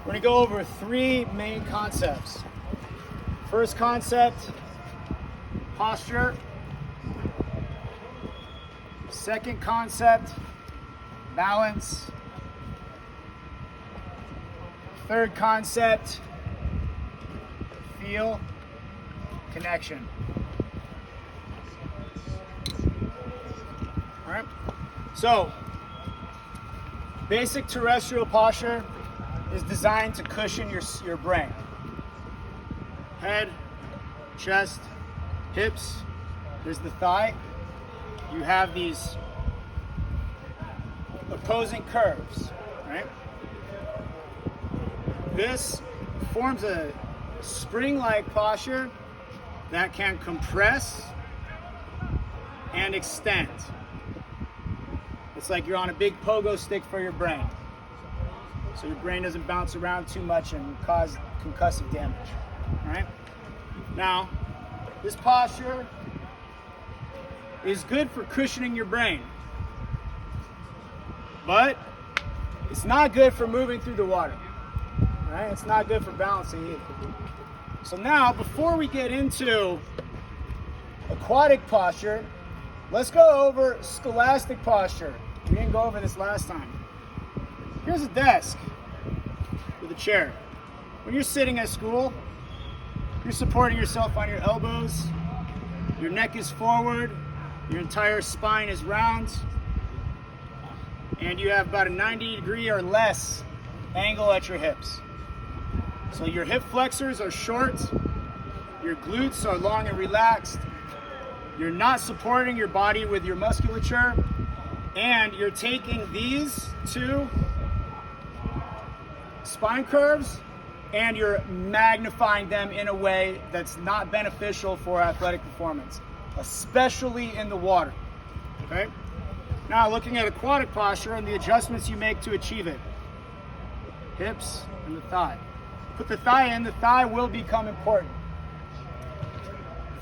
We're going to go over three main concepts. First concept, posture. Second concept, balance. Third concept, feel, connection. All right. So, basic terrestrial posture is designed to cushion your brain. Head, chest, hips, there's the thigh. You have these opposing curves, right? This forms a spring-like posture that can compress and extend. It's like you're on a big pogo stick for your brain. So your brain doesn't bounce around too much and cause concussive damage, right? Now, this posture is good for cushioning your brain, but it's not good for moving through the water, right? It's not good for balancing either. So now, before we get into aquatic posture, let's go over scholastic posture. We didn't go over this last time. Here's a desk with a chair. When you're sitting at school, you're supporting yourself on your elbows, your neck is forward, your entire spine is round, and you have about a 90-degree or less angle at your hips. So your hip flexors are short, your glutes are long and relaxed, you're not supporting your body with your musculature, and you're taking these two spine curves and you're magnifying them in a way that's not beneficial for athletic performance, especially in the water, okay? Now, looking at aquatic posture and the adjustments you make to achieve it. Hips and the thigh. Put the thigh in, the thigh will become important.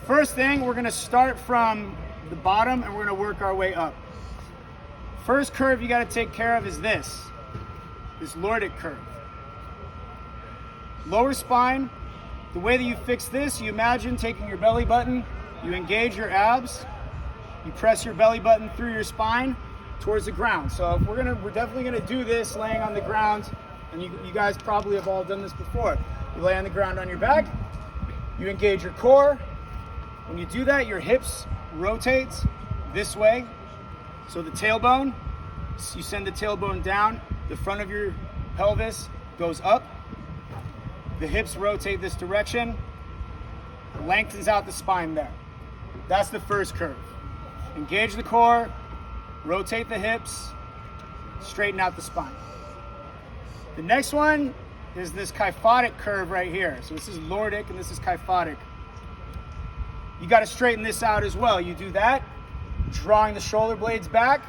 First thing, we're gonna start from the bottom and we're gonna work our way up. First curve you gotta take care of is this Lordic curve. Lower spine, the way that you fix this, you imagine taking your belly button, you engage your abs, you press your belly button through your spine towards the ground. So we're definitely gonna do this laying on the ground, and you guys probably have all done this before. You lay on the ground on your back, you engage your core. When you do that, your hips rotate this way. So the tailbone, you send the tailbone down, the front of your pelvis goes up, the hips rotate this direction, lengthens out the spine there. That's the first curve. Engage the core, rotate the hips, straighten out the spine. The next one is this kyphotic curve right here. So this is Lordic and this is kyphotic. You got to straighten this out as well. You do that, drawing the shoulder blades back,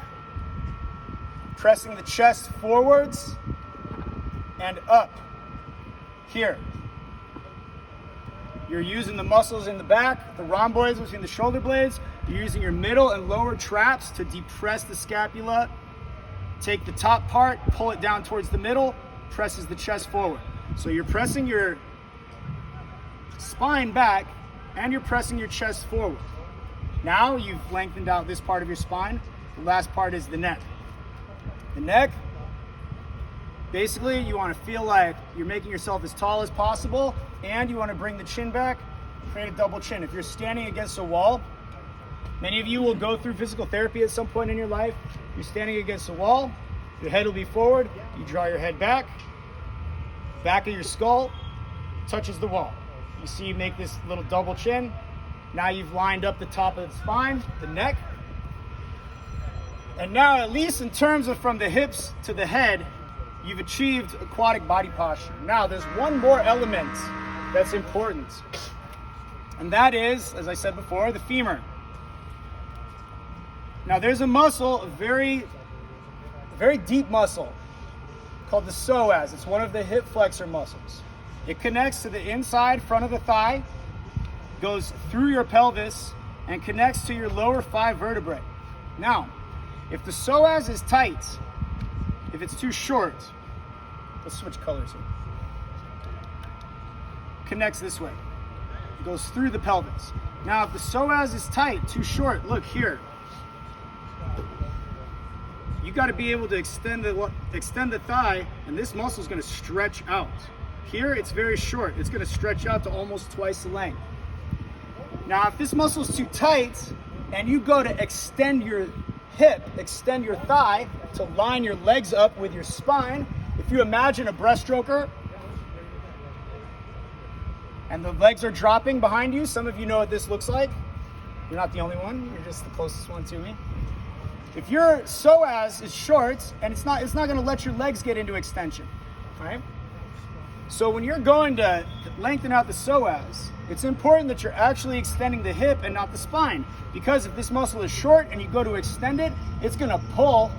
pressing the chest forwards and up here. You're using the muscles in the back, the rhomboids between the shoulder blades. You're using your middle and lower traps to depress the scapula. Take the top part, pull it down towards the middle, presses the chest forward. So you're pressing your spine back and you're pressing your chest forward. Now you've lengthened out this part of your spine. The last part is the neck. The neck, basically you want to feel like you're making yourself as tall as possible and you want to bring the chin back, create a double chin. If you're standing against a wall, many of you will go through physical therapy at some point in your life. You're standing against a wall, your head will be forward, you draw your head back of your skull touches the wall. You see you make this little double chin. Now you've lined up the top of the spine, the neck. And now, at least in terms of from the hips to the head, you've achieved aquatic body posture. Now, there's one more element that's important. And that is, as I said before, the femur. Now, there's a muscle, a very deep muscle called the psoas. It's one of the hip flexor muscles. It connects to the inside front of the thigh, goes through your pelvis, and connects to your lower 5 vertebrae. Now, if the psoas is tight, if it's too short, let's switch colors here. connects this way. It goes through the pelvis. Now, if the psoas is tight, too short, look here. You got to be able to extend the thigh, and this muscle is going to stretch out. Here, it's very short. It's going to stretch out to almost twice the length. Now, if this muscle is too tight, and you go to extend your hip, extend your thigh to line your legs up with your spine, if you imagine a breaststroker, and the legs are dropping behind you, some of you know what this looks like. You're not the only one, you're just the closest one to me. If your psoas is short, and it's not gonna let your legs get into extension, right? So when you're going to lengthen out the psoas, it's important that you're actually extending the hip and not the spine, because if this muscle is short and you go to extend it, it's gonna pull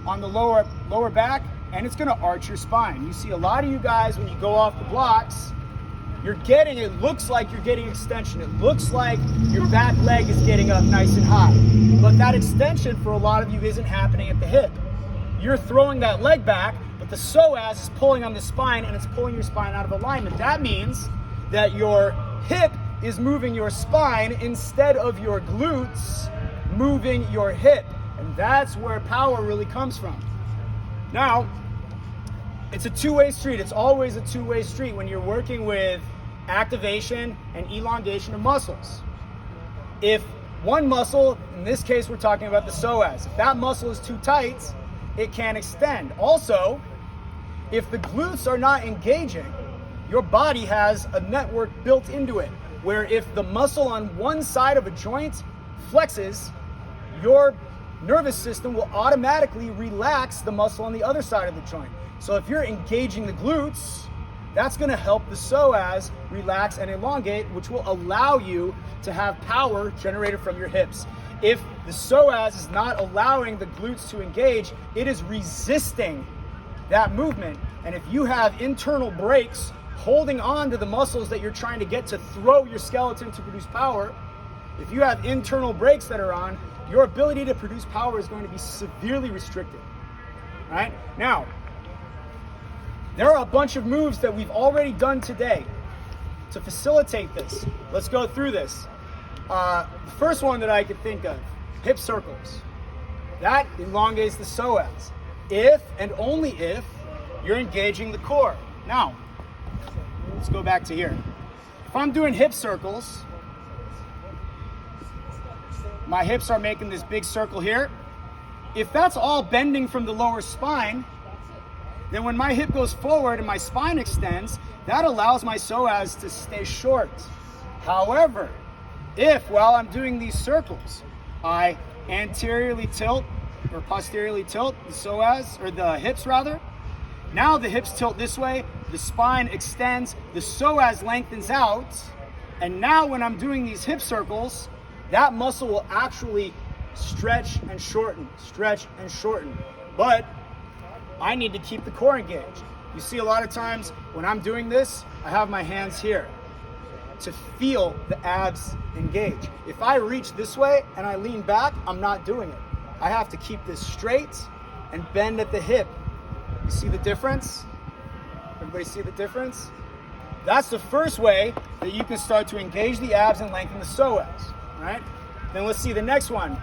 on the lower back, and it's gonna arch your spine. You see a lot of you guys, when you go off the blocks, it looks like you're getting extension. It looks like your back leg is getting up nice and high. But that extension for a lot of you isn't happening at the hip. You're throwing that leg back, but the psoas is pulling on the spine, and it's pulling your spine out of alignment. That means that your hip is moving your spine instead of your glutes moving your hip. And that's where power really comes from. Now, it's a two-way street. It's always a two-way street when you're working with activation and elongation of muscles. If one muscle, in this case we're talking about the psoas, if that muscle is too tight, it can't extend. Also, if the glutes are not engaging, your body has a network built into it, where if the muscle on one side of a joint flexes, your nervous system will automatically relax the muscle on the other side of the joint. So if you're engaging the glutes, that's going to help the psoas relax and elongate, which will allow you to have power generated from your hips. If the psoas is not allowing the glutes to engage, it is resisting that movement. And if you have internal brakes holding on to the muscles that you're trying to get to throw your skeleton to produce power, if you have internal brakes that are on, your ability to produce power is going to be severely restricted. Right? Now, there are a bunch of moves that we've already done today to facilitate this. Let's go through this. The first one that I could think of, hip circles. That elongates the psoas, if and only if you're engaging the core. Now, let's go back to here. If I'm doing hip circles, my hips are making this big circle here. If that's all bending from the lower spine, then when my hip goes forward and my spine extends, that allows my psoas to stay short. However, if while I'm doing these circles, I anteriorly tilt or posteriorly tilt the psoas, or the hips rather, now the hips tilt this way, the spine extends, the psoas lengthens out, and now when I'm doing these hip circles, that muscle will actually stretch and shorten, But I need to keep the core engaged. You see a lot of times when I'm doing this, I have my hands here to feel the abs engage. If I reach this way and I lean back, I'm not doing it. I have to keep this straight and bend at the hip. You see the difference? Everybody see the difference? That's the first way that you can start to engage the abs and lengthen the psoas, right? Then let's see the next one.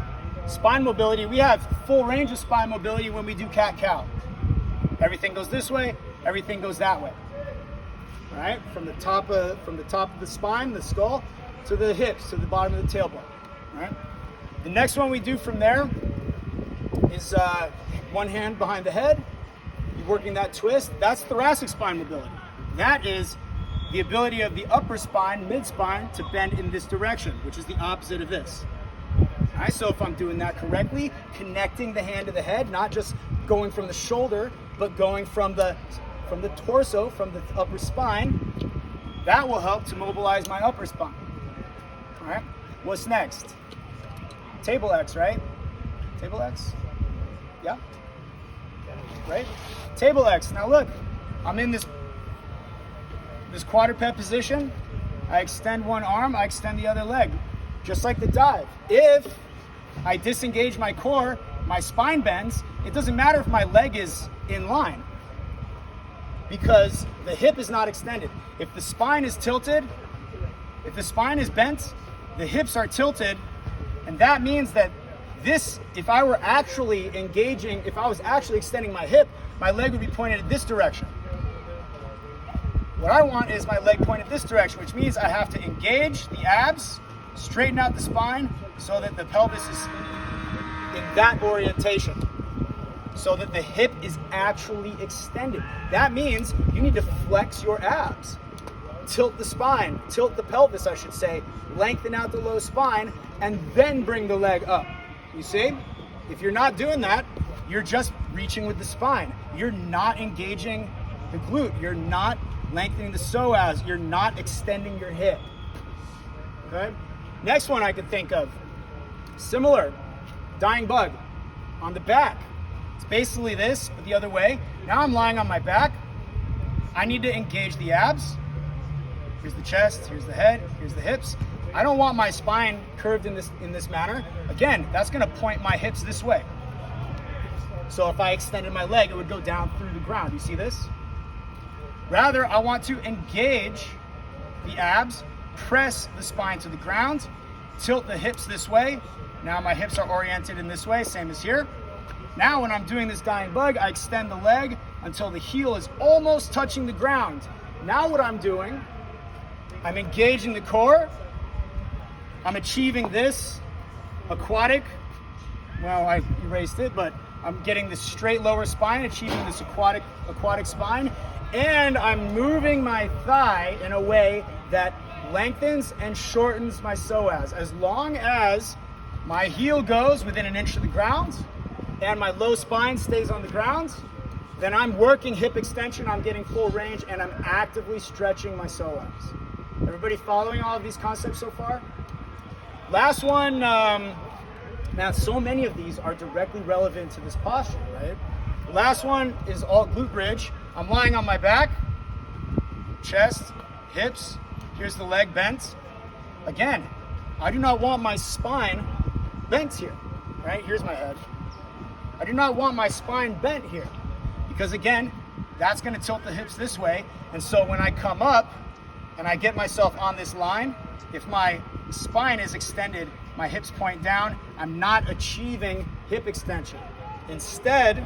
Spine mobility. We have full range of spine mobility when we do cat-cow. Everything goes this way, everything goes that way. All right? From the top of the spine, the skull, to the hips, to the bottom of the tailbone. All right? The next one we do from there is one hand behind the head. You're working that twist. That's thoracic spine mobility. That is the ability of the upper spine, mid-spine, to bend in this direction, which is the opposite of this. All right? So if I'm doing that correctly, connecting the hand to the head, not just going from the shoulder, but going from the torso, from the upper spine, that will help to mobilize my upper spine. All right? What's next? Table X, right? Table X? Yeah? Right? Table X. Now look, I'm in this quadruped position. I extend one arm, I extend the other leg, just like the dive. If I disengage my core, my spine bends, it doesn't matter if my leg is in line. because the hip is not extended. If the spine is tilted, if the spine is bent, the hips are tilted, and that means that this, if I were actually engaging, if I was actually extending my hip, my leg would be pointed in this direction. What I want is my leg pointed this direction, which means I have to engage the abs, straighten out the spine so that the pelvis is in that orientation, so that the hip is actually extended. That means you need to flex your abs, tilt the spine, tilt the pelvis, I should say, lengthen out the low spine, and then bring the leg up. You see? If you're not doing that, you're just reaching with the spine. You're not engaging the glute. You're not lengthening the psoas. You're not extending your hip. Okay? Next one I could think of. Similar. Dying bug. On the back. It's basically this, but the other way. Now I'm lying on my back. I need to engage the abs. Here's the chest, here's the head, here's the hips. I don't want my spine curved in this manner. Again, that's gonna point my hips this way. So if I extended my leg, it would go down through the ground. You see this? Rather, I want to engage the abs, press the spine to the ground, tilt the hips this way. Now my hips are oriented in this way, same as here. Now when I'm doing this dying bug, I extend the leg until the heel is almost touching the ground. Now what I'm doing, I'm engaging the core. I'm achieving this aquatic, well, I erased it, but I'm getting this straight lower spine, achieving this aquatic spine, and I'm moving my thigh in a way that lengthens and shortens my psoas. As long as my heel goes within an inch of the ground and my low spine stays on the ground, then I'm working hip extension, I'm getting full range, and I'm actively stretching my psoas. Everybody following all of these concepts so far? Last one, now so many of these are directly relevant to this posture, right? The last one is all glute bridge. I'm lying on my back, chest, hips, here's the leg bent. Again, I do not want my spine bent here, right? Here's my head. I do not want my spine bent here because again, that's gonna tilt the hips this way. And so when I come up and I get myself on this line, if my spine is extended, my hips point down, I'm not achieving hip extension. Instead,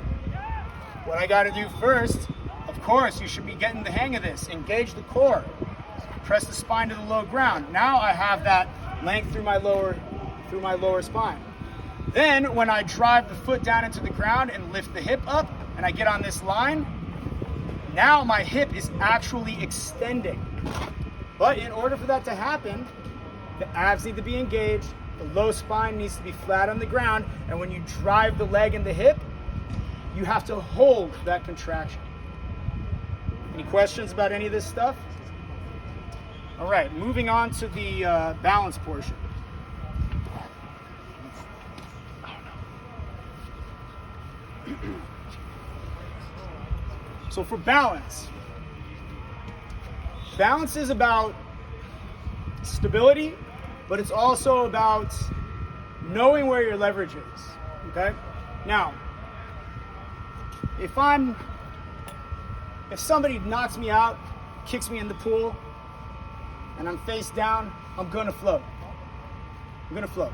what I gotta do first, of course, you should be getting the hang of this. Engage the core, press the spine to the low ground. Now I have that length through my lower spine. Then when I drive the foot down into the ground and lift the hip up and I get on this line, now my hip is actually extending. But in order for that to happen, the abs need to be engaged, the low spine needs to be flat on the ground, and when you drive the leg and the hip, you have to hold that contraction. Any questions about any of this stuff? All right, moving on to the balance portion. So for balance is about stability, but it's also about knowing where your leverage is, okay? Now, if somebody knocks me out, kicks me in the pool, and I'm face down, I'm gonna float. I'm gonna float.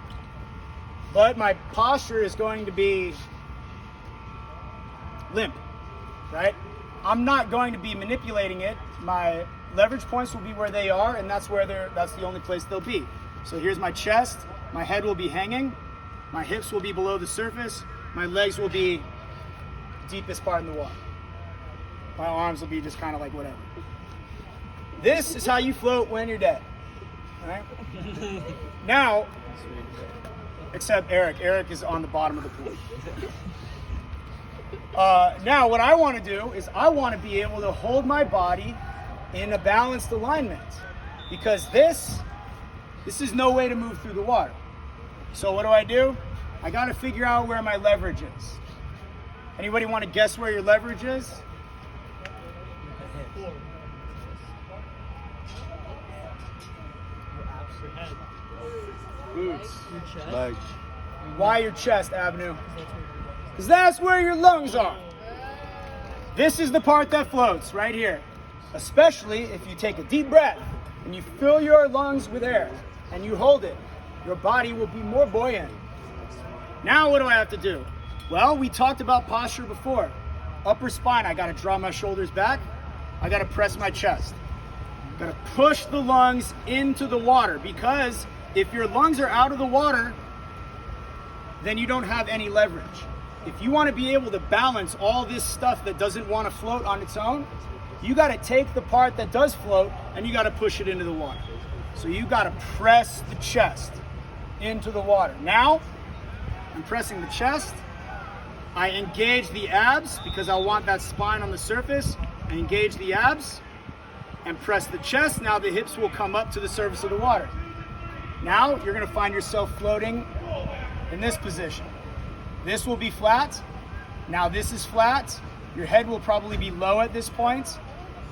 But my posture is going to be limp, right? I'm not going to be manipulating it. My leverage points will be where they are, and that's the only place they'll be. So here's my chest, my head will be hanging, my hips will be below the surface, my legs will be deepest part in the water. My arms will be just kind of like whatever. This is how you float when you're dead, right? Now, except Eric. Eric is on the bottom of the pool. Now, what I want to do is I want to be able to hold my body in a balanced alignment, because this is no way to move through the water. So what do? I got to figure out where my leverage is. Anybody want to guess where your leverage is? Boots. Legs. Why your chest, Avenue? Because that's where your lungs are. This is the part that floats right here, especially if you take a deep breath and you fill your lungs with air and you hold it. Your body will be more buoyant. Now what do I have to do? Well, we talked about posture before. Upper spine, I gotta draw my shoulders back. I gotta press my chest. Gotta push the lungs into the water, because if your lungs are out of the water, then you don't have any leverage. If you wanna be able to balance all this stuff that doesn't wanna float on its own, you gotta take the part that does float and you gotta push it into the water. So you gotta press the chest into the water. Now, I'm pressing the chest. I engage the abs because I want that spine on the surface. I engage the abs and press the chest. Now the hips will come up to the surface of the water. Now you're gonna find yourself floating in this position. This will be flat. Now this is flat. Your head will probably be low at this point.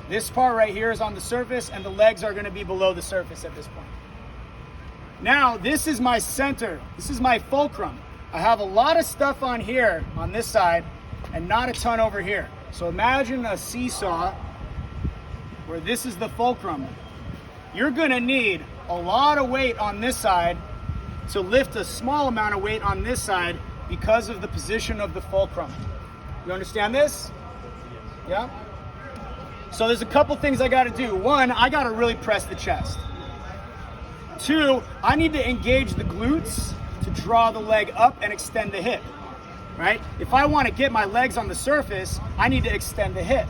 This part right here is on the surface and the legs are gonna be below the surface at this point. Now this is my center. This is my fulcrum. I have a lot of stuff on here on this side and not a ton over here. So imagine a seesaw where this is the fulcrum. You're gonna need a lot of weight on this side to lift a small amount of weight on this side because of the position of the fulcrum. You understand this? Yeah? So there's a couple things I gotta do. One, I gotta really press the chest. Two, I need to engage the glutes to draw the leg up and extend the hip, right? If I want to get my legs on the surface, I need to extend the hip.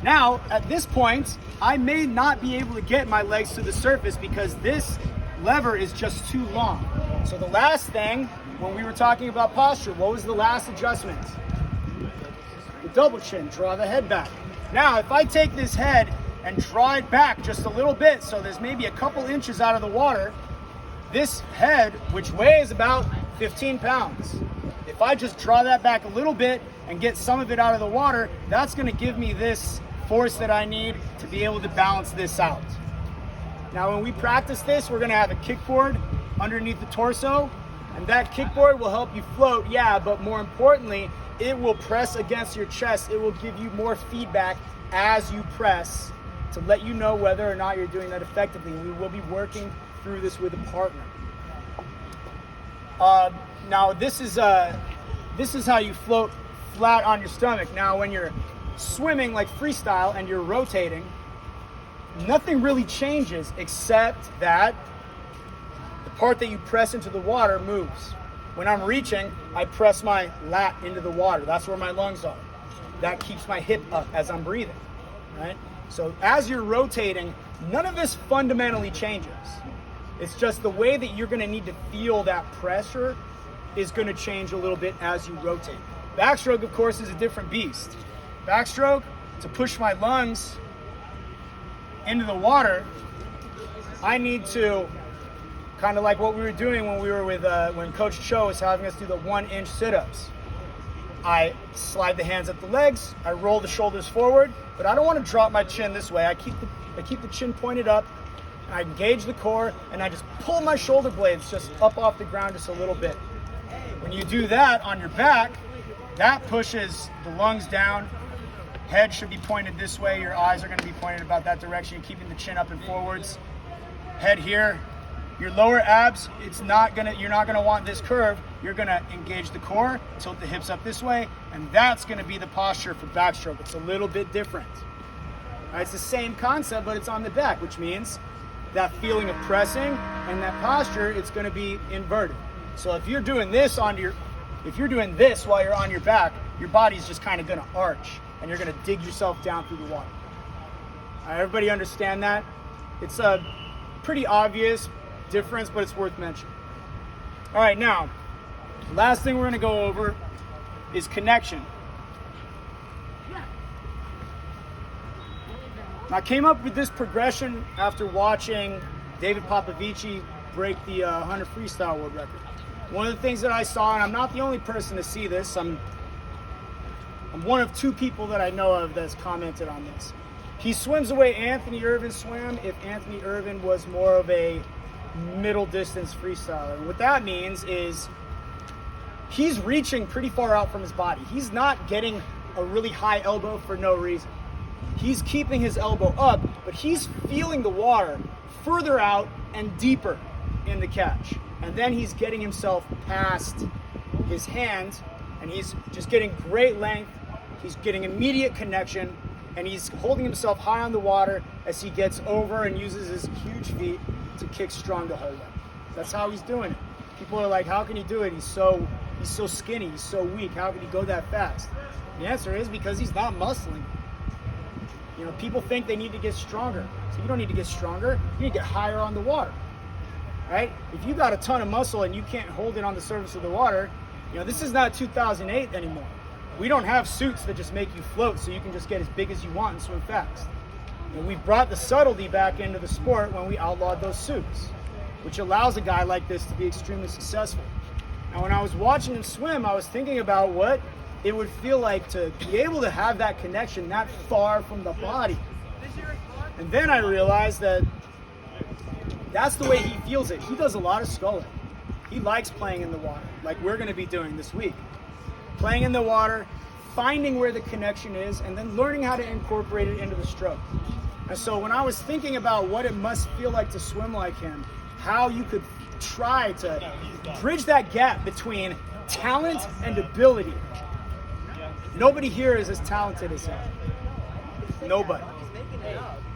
Now, at this point, I may not be able to get my legs to the surface because this lever is just too long. So the last thing, when we were talking about posture, what was the last adjustment? The double chin, draw the head back. Now, if I take this head and draw it back just a little bit, so there's maybe a couple inches out of the water, this head, which weighs about 15 pounds, if I just draw that back a little bit and get some of it out of the water, that's gonna give me this force that I need to be able to balance this out. Now, when we practice this, we're gonna have a kickboard underneath the torso, and that kickboard will help you float, yeah, but more importantly, it will press against your chest. It will give you more feedback as you press to let you know whether or not you're doing that effectively. We will be working through this with a partner. Now this is how you float flat on your stomach. Now when you're swimming like freestyle and you're rotating, nothing really changes except that the part that you press into the water moves. When I'm reaching, I press my lat into the water. That's where my lungs are. That keeps my hip up as I'm breathing, right? So as you're rotating, none of this fundamentally changes. It's just the way that you're gonna need to feel that pressure is gonna change a little bit as you rotate. Backstroke, of course, is a different beast. Backstroke, to push my lungs into the water, I need to, kind of like what we were doing when we were with, when Coach Cho was having us do the 1-inch sit-ups. I slide the hands up the legs, I roll the shoulders forward, but I don't wanna drop my chin this way. I keep the chin pointed up, I engage the core, and I just pull my shoulder blades just up off the ground just a little bit. When you do that on your back, that pushes the lungs down. Head should be pointed this way. Your eyes are gonna be pointed about that direction. You're keeping the chin up and forwards. Head here. Your lower abs, you're not gonna want this curve. You're gonna engage the core, tilt the hips up this way, and that's gonna be the posture for backstroke. It's a little bit different. Right, it's the same concept, but it's on the back, which means that feeling of pressing and that posture, it's gonna be inverted. So if you're doing this while you're on your back, your body's just kind of gonna arch and you're gonna dig yourself down through the water. All right, everybody understand that? It's a pretty obvious difference, but it's worth mentioning. All right, now, last thing we're gonna go over is connection. I came up with this progression after watching David Popovici break the 100 freestyle world record. One of the things that I saw, and I'm not the only person to see this, I'm one of two people that I know of that's commented on this. He swims the way Anthony Irvin swam if Anthony Irvin was more of a middle distance freestyler. And what that means is he's reaching pretty far out from his body. He's not getting a really high elbow for no reason. He's keeping his elbow up, but he's feeling the water further out and deeper in the catch. And then he's getting himself past his hand, and he's just getting great length. He's getting immediate connection, and he's holding himself high on the water as he gets over and uses his huge feet to kick strong the whole way. That's how he's doing it. People are like, how can he do it? He's so skinny, he's so weak. How can he go that fast? The answer is because he's not muscling. You know, people think they need to get stronger. So you don't need to get stronger. You need to get higher on the water, right? If you got a ton of muscle and you can't hold it on the surface of the water, you know, this is not 2008 anymore. We don't have suits that just make you float so you can just get as big as you want and swim fast. And we brought the subtlety back into the sport when we outlawed those suits, which allows a guy like this to be extremely successful. Now, when I was watching him swim, I was thinking about what it would feel like to be able to have that connection that far from the body. And then I realized that that's the way he feels it. He does a lot of sculling. He likes playing in the water, like we're going to be doing this week. Playing in the water, finding where the connection is, and then learning how to incorporate it into the stroke. And so when I was thinking about what it must feel like to swim like him, how you could try to bridge that gap between talent and ability. Nobody here is as talented as him. Nobody.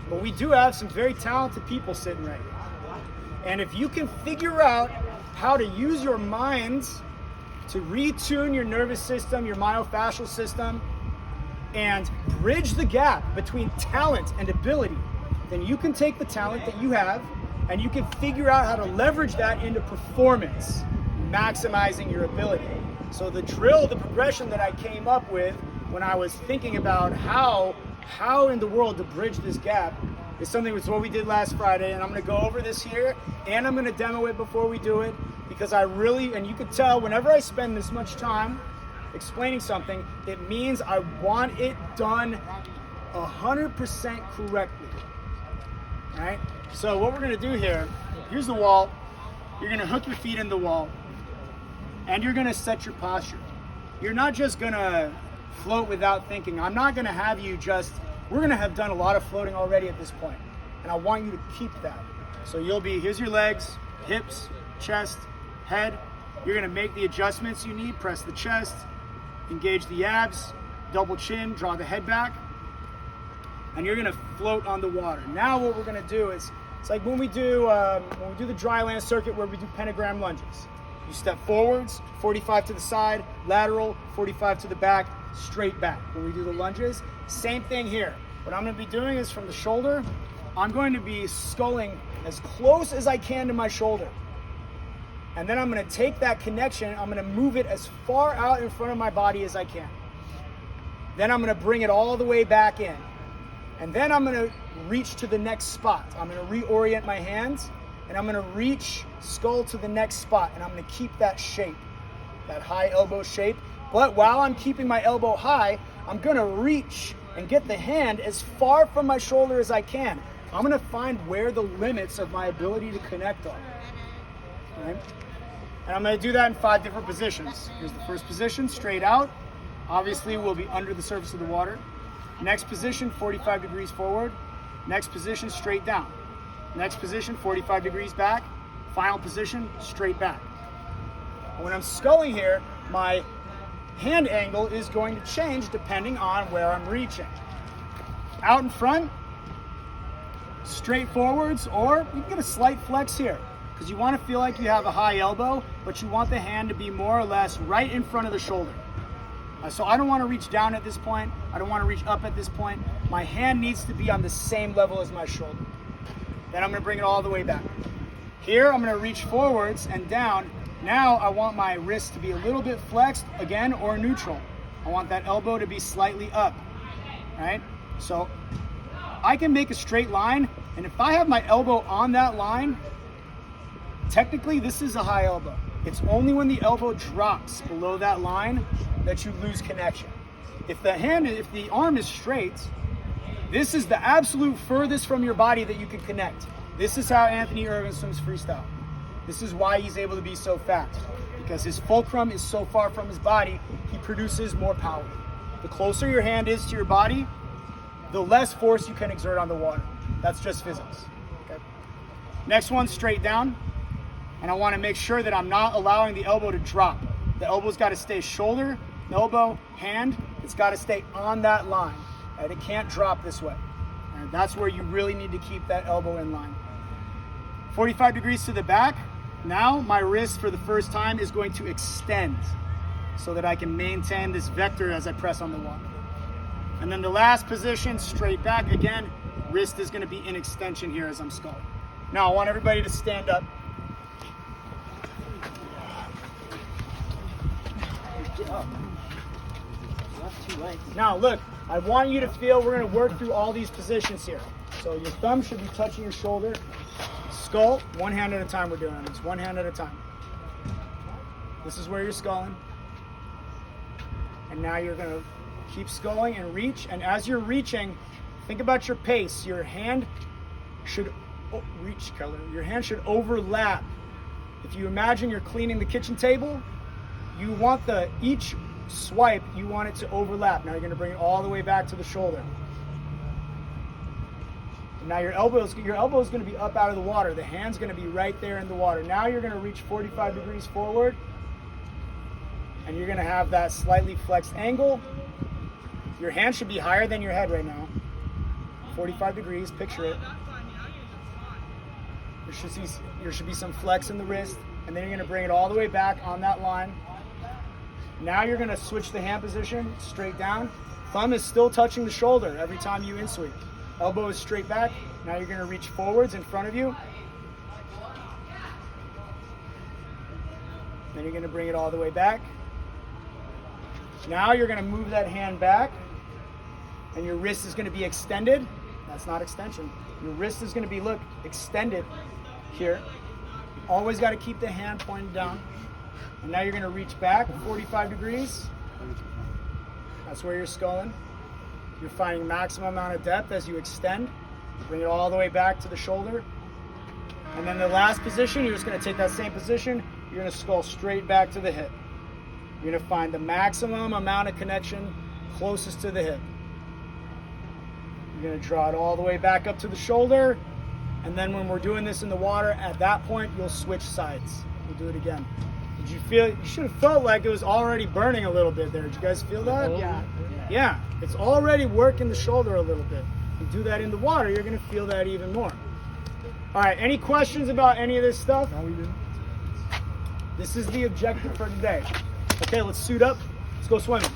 But we do have some very talented people sitting right here. And if you can figure out how to use your minds to retune your nervous system, your myofascial system, and bridge the gap between talent and ability, then you can take the talent that you have and you can figure out how to leverage that into performance, maximizing your ability. So the drill, the progression that I came up with when I was thinking about how in the world to bridge this gap is something that's what we did last Friday, and I'm going to go over this here, and I'm going to demo it before we do it, because I really, and you can tell whenever I spend this much time explaining something, it means I want it done 100% correctly. All right? So what we're going to do here, here's the wall. You're going to hook your feet in the wall, and you're going to set your posture. You're not just going to float without thinking. I'm not going to have you we're going to have done a lot of floating already at this point, and I want you to keep that. So here's your legs, hips, chest, head. You're going to make the adjustments you need. Press the chest, engage the abs, double chin, draw the head back, and you're going to float on the water. Now what we're going to do is, it's like when we do the dry land circuit where we do pentagram lunges. You step forwards, 45 to the side, lateral, 45 to the back, straight back. When we do the lunges, same thing here. What I'm going to be doing is from the shoulder, I'm going to be sculling as close as I can to my shoulder. And then I'm going to take that connection, I'm going to move it as far out in front of my body as I can. Then I'm going to bring it all the way back in. And then I'm going to reach to the next spot. I'm going to reorient my hands, and I'm going to reach skull to the next spot, and I'm going to keep that shape, that high elbow shape. But while I'm keeping my elbow high, I'm going to reach and get the hand as far from my shoulder as I can. I'm going to find where the limits of my ability to connect are. Right? And I'm going to do that in 5 different positions. Here's the first position, straight out. Obviously, we'll be under the surface of the water. Next position, 45 degrees forward. Next position, straight down. Next position, 45 degrees back. Final position, straight back. When I'm sculling here, my hand angle is going to change depending on where I'm reaching. Out in front, straight forwards, or you can get a slight flex here because you want to feel like you have a high elbow, but you want the hand to be more or less right in front of the shoulder. So I don't want to reach down at this point. I don't want to reach up at this point. My hand needs to be on the same level as my shoulder. Then I'm going to bring it all the way back. Here, I'm going to reach forwards and down. Now I want my wrist to be a little bit flexed, again, or neutral. I want that elbow to be slightly up, right? So I can make a straight line, and if I have my elbow on that line, technically this is a high elbow. It's only when the elbow drops below that line that you lose connection. If the arm is straight, this is the absolute furthest from your body that you can connect. This is how Anthony Irvin swims freestyle. This is why he's able to be so fast, because his fulcrum is so far from his body, he produces more power. The closer your hand is to your body, the less force you can exert on the water. That's just physics. Okay. Next one, straight down. And I want to make sure that I'm not allowing the elbow to drop. The elbow's got to stay shoulder, elbow, hand. It's got to stay on that line. Right? It can't drop this way. And that's where you really need to keep that elbow in line. 45 degrees to the back. Now my wrist for the first time is going to extend so that I can maintain this vector as I press on the water. And then the last position, straight back. Again, wrist is going to be in extension here as I'm sculling. Now I want everybody to stand up. Now look, I want you to feel we're going to work through all these positions here. So your thumb should be touching your shoulder. Skull, one hand at a time we're doing on this, one hand at a time. This is where you're sculling. And now you're going to keep sculling and reach. And as you're reaching, think about your pace. Your hand should reach, Keller. Your hand should overlap. If you imagine you're cleaning the kitchen table, you want each swipe, you want it to overlap. Now you're going to bring it all the way back to the shoulder. And now your elbow is going to be up out of the water. The hand's going to be right there in the water. Now you're going to reach 45 degrees forward. And you're going to have that slightly flexed angle. Your hand should be higher than your head right now. 45 degrees, picture it. There should be some flex in the wrist. And then you're going to bring it all the way back on that line. Now you're going to switch the hand position, straight down. Thumb is still touching the shoulder every time you in-sweep. Elbow is straight back. Now you're going to reach forwards in front of you. Then you're going to bring it all the way back. Now you're going to move that hand back. And your wrist is going to be extended. That's not extension. Your wrist is going to be, look, extended here. Always got to keep the hand pointed down. And now you're going to reach back 45 degrees. That's where you're sculling. You're finding maximum amount of depth as you extend. Bring it all the way back to the shoulder. And then the last position, you're just going to take that same position. You're going to skull straight back to the hip. You're going to find the maximum amount of connection closest to the hip. You're going to draw it all the way back up to the shoulder. And then when we're doing this in the water, at that point, you'll switch sides. We'll do it again. Did you feel, you should have felt like it was already burning a little bit there. Did you guys feel that? Yeah, it's already working the shoulder a little bit. You do that in the water, you're going to feel that even more. All right, any questions about any of this stuff? No, we didn't. This is the objective for today. Okay, let's suit up. Let's go swimming.